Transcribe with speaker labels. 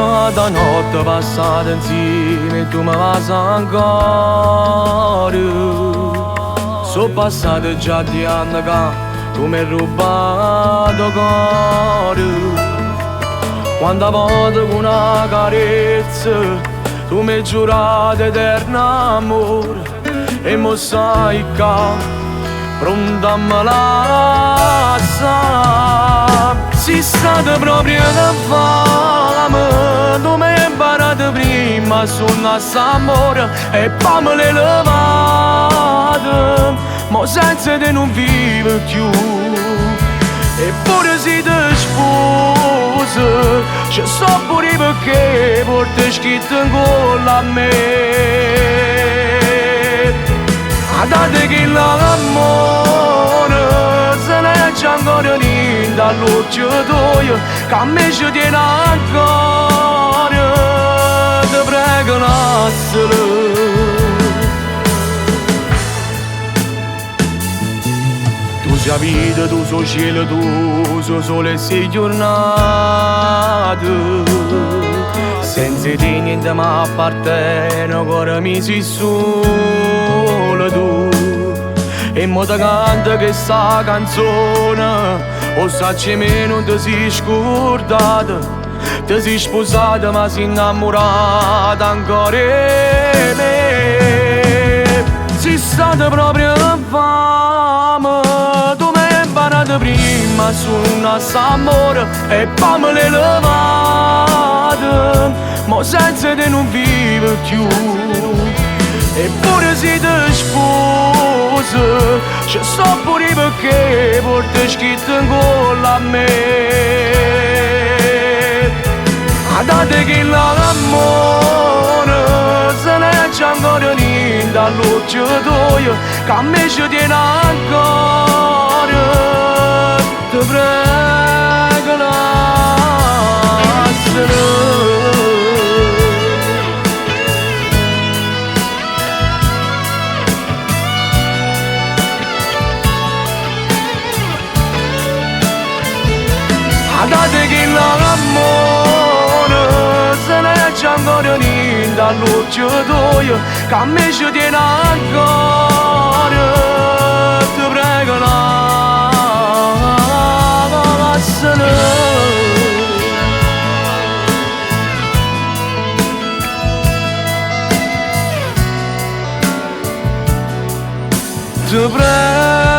Speaker 1: giornata, notte passata insieme, tu mi vas ancora. Sono passati già di anni che tu mi hai rubato cuore. Quando voto con una carezza, tu mi hai giurato eterno amore. E mo sai che pronta a me lasciare. Sei stata proprio da fame, tu mi hai imparato prima su nostro amore e poi me l'hai levato, ma senza te non vivo più. Eppure se ti sposi, ci so pure perché porti scritto in cuore a me. Date che l'amore se ne c'è ancora niente dall'occhio tuo, che a me ci tiene ancora, ti prego lascialo. Tu sei vita, tu sei cielo, tu sei sole e sei giornate. Senza te niente mi appartiene, ancora mi sei solo tu. E mo te canta che sta canzone, o sacci me non ti sei scordata. Ti sei sposata ma sei innamorata ancora di me. Sei stata proprio fame, tu mi hai imparato prima su nostro amore e poi me l'hai levato, ma senza te non vivo più. Eppure se ti sposi, ci so pure perché porti scritto in cuore a me. Date che l'amore se ne c'è ancora niente dall'occhio tuo, che a me ci tiene ancora, ti prego lascialo. Date che l'amore se ne c'è ancora niente dall'occhio tuo, che a me ci tiene ancora, ti prego lascialo. Ti prego